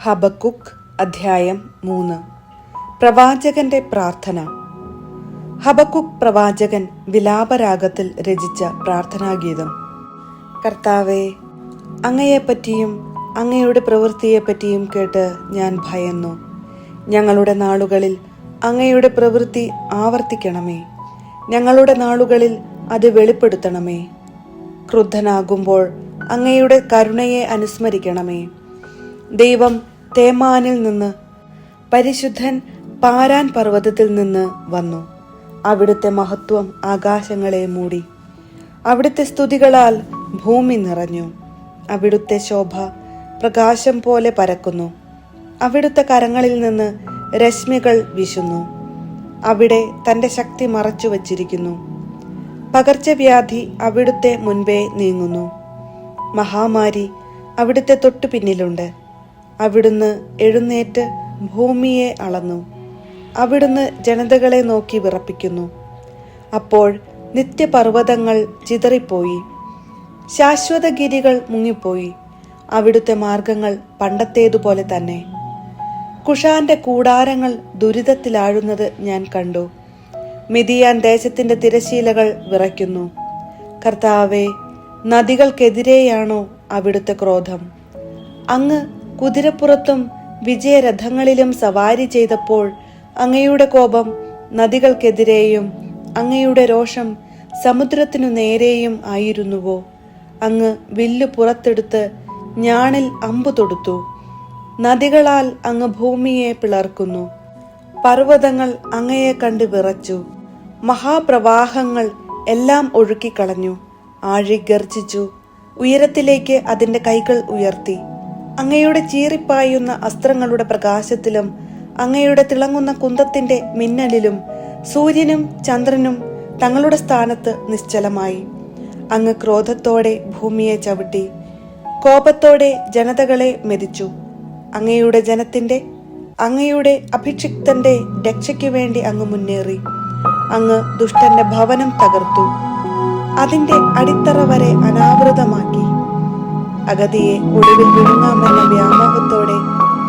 ഹബക്കുക്ക് അധ്യായം 3. പ്രവാചകന്റെ പ്രാർത്ഥന. ഹബക്കുക്ക് പ്രവാചകൻ വിലാപരാഗത്തിൽ രചിച്ച പ്രാർത്ഥനാഗീതം. കർത്താവേ, അങ്ങയെപ്പറ്റിയും അങ്ങയുടെ പ്രവൃത്തിയെപ്പറ്റിയും കേട്ട് ഞാൻ ഭയന്നു. ഞങ്ങളുടെ നാളുകളിൽ അങ്ങയുടെ പ്രവൃത്തി ആവർത്തിക്കണമേ. ഞങ്ങളുടെ നാളുകളിൽ അത് വെളിപ്പെടുത്തണമേ. ക്രുദ്ധനാകുമ്പോൾ അങ്ങയുടെ കരുണയെ അനുസ്മരിക്കണമേ. ദൈവം തേമാനിൽ നിന്ന്, പരിശുദ്ധൻ പാരാൻ പർവ്വതത്തിൽ നിന്ന് വന്നു. അവിടുത്തെ മഹത്വം ആകാശങ്ങളെ മൂടി. അവിടുത്തെ സ്തുതികളാൽ ഭൂമി നിറഞ്ഞു. അവിടുത്തെ ശോഭ പ്രകാശം പോലെ പരക്കുന്നു. അവിടുത്തെ കരങ്ങളിൽ നിന്ന് രശ്മികൾ വീശുന്നു. അവിടെ തന്റെ ശക്തി മറച്ചു വച്ചിരിക്കുന്നു. പകർച്ചവ്യാധി അവിടുത്തെ മുൻപേ നീങ്ങുന്നു. മഹാമാരി അവിടുത്തെ തൊട്ടു പിന്നിലുണ്ട്. അവിടുന്ന് എഴുന്നേറ്റ് ഭൂമിയെ അളന്നു. അവിടുന്ന് ജനതകളെ നോക്കി വിറപ്പിക്കുന്നു. അപ്പോൾ നിത്യപർവ്വതങ്ങൾ ചിതറിപ്പോയി, ശാശ്വതഗിരികൾ മുങ്ങിപ്പോയി. അവിടുത്തെ മാർഗങ്ങൾ പണ്ടത്തേതുപോലെ തന്നെ. കുഷാന്റെ കൂടാരങ്ങൾ ദുരിതത്തിലാഴുന്നത് ഞാൻ കണ്ടു. മിദിയാൻ ദേശത്തിന്റെ തിരശീലകൾ വിറയ്ക്കുന്നു. കർത്താവേ, നദികൾക്കെതിരെയാണോ അവിടുത്തെ ക്രോധം? അങ്ങ് കുതിരപ്പുറത്തും വിജയരഥങ്ങളിലും സവാരി ചെയ്തപ്പോൾ അങ്ങയുടെ കോപം നദികൾക്കെതിരെയും അങ്ങയുടെ രോഷം സമുദ്രത്തിനു നേരെയും ആയിരുന്നുവോ? അങ്ങ് വില്ലു പുറത്തെടുത്ത് ഞാണിൽ അമ്പു തൊടുത്തു. നദികളാൽ അങ്ങ് ഭൂമിയെ പിളർക്കുന്നു. പർവ്വതങ്ങൾ അങ്ങയെ കണ്ട് വിറച്ചു. മഹാപ്രവാഹങ്ങൾ എല്ലാം ഒഴുക്കിക്കളഞ്ഞു. ആഴി ഗർജിച്ചു. ഉയരത്തിലേക്ക് അതിന്റെ കൈകൾ ഉയർത്തി. അങ്ങയുടെ ചീറിപ്പായുന്ന അസ്ത്രങ്ങളുടെ പ്രകാശത്തിലും അങ്ങയുടെ തിളങ്ങുന്ന കുന്തത്തിന്റെ മിന്നലിലും സൂര്യനും ചന്ദ്രനും തങ്ങളുടെ സ്ഥാനത്ത് നിശ്ചലമായി. അങ്ങ് ക്രോധത്തോടെ ഭൂമിയെ ചവിട്ടി. കോപത്തോടെ ജനതകളെ മെതിച്ചു. അങ്ങയുടെ ജനത്തിന്റെ, അങ്ങയുടെ അഭിഷിക്തന്റെ രക്ഷയ്ക്കു വേണ്ടി അങ്ങ് മുന്നേറി. അങ്ങ് ദുഷ്ടന്റെ ഭവനം തകർത്തു. അതിന്റെ അടിത്തറ വരെ അനാവൃതമാക്കി. അഗതിയെ ഒടുവിൽ വിഴുങ്ങാമെന്ന വ്യാമോഹത്തോടെ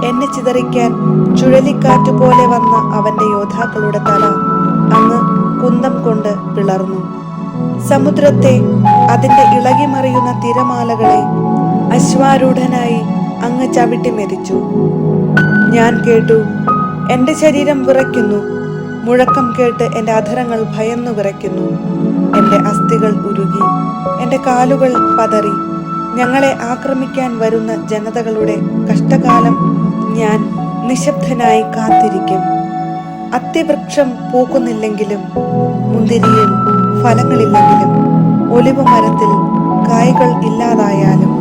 എന്നെ ചിതറിക്കാൻ ചുഴലിക്കാറ്റ് പോലെ വന്ന അവന്റെ യോദ്ധാക്കളുടെ തല അങ്ങ് കുന്തം കൊണ്ട് പിളർന്നു. സമുദ്രത്തെ, അതിന്റെ ഇളകിമറിയുന്ന തിരമാലകളെ അശ്വാരൂഢനായി അങ്ങ് ചവിട്ടി മെതിച്ചു. ഞാൻ കേട്ടു, എന്റെ ശരീരം വിറയ്ക്കുന്നു. മുഴക്കം കേട്ട് എന്റെ അധരങ്ങൾ ഭയന്നു വിറയ്ക്കുന്നു. എന്റെ അസ്ഥികൾ ഉരുകി, എന്റെ കാലുകൾ പതറി. ഞങ്ങളെ ആക്രമിക്കാൻ വരുന്ന ജനതകളുടെ കഷ്ടകാലം ഞാൻ നിശബ്ദനായി കാത്തിരിക്കും. അത്തിവൃക്ഷം പൂക്കുന്നില്ലെങ്കിലും, മുന്തിരിയിൽ ഫലങ്ങളില്ലെങ്കിലും, ഒലിവ് മരത്തിൽ കായ്കൾ ഇല്ലാതായാലും,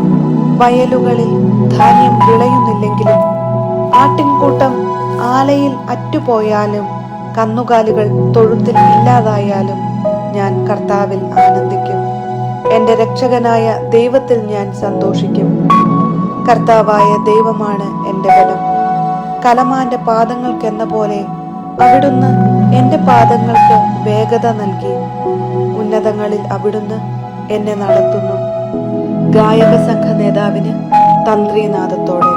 വയലുകളിൽ ധാന്യം വിളയുന്നില്ലെങ്കിലും, ആട്ടിൻകൂട്ടം ആലയിൽ അറ്റുപോയാലും, കന്നുകാലികൾ തൊഴുത്തിൽ ഇല്ലാതായാലും, ഞാൻ കർത്താവിൽ ആനന്ദിക്കും. എന്റെ രക്ഷകനായ ദൈവത്തിൽ ഞാൻ സന്തോഷിക്കും. കർത്താവായ ദൈവമാണ് എന്റെ ബലം. കലമാന്റെ പാദങ്ങൾക്കെന്ന പോലെ അവിടുന്ന് എന്റെ പാദങ്ങൾക്ക് വേഗത നൽകി. ഉന്നതങ്ങളിൽ അവിടുന്ന് എന്നെ നടത്തുന്നു. ഗായക സംഘ നേതാവിന് തന്ത്രീനാദത്തോടെ.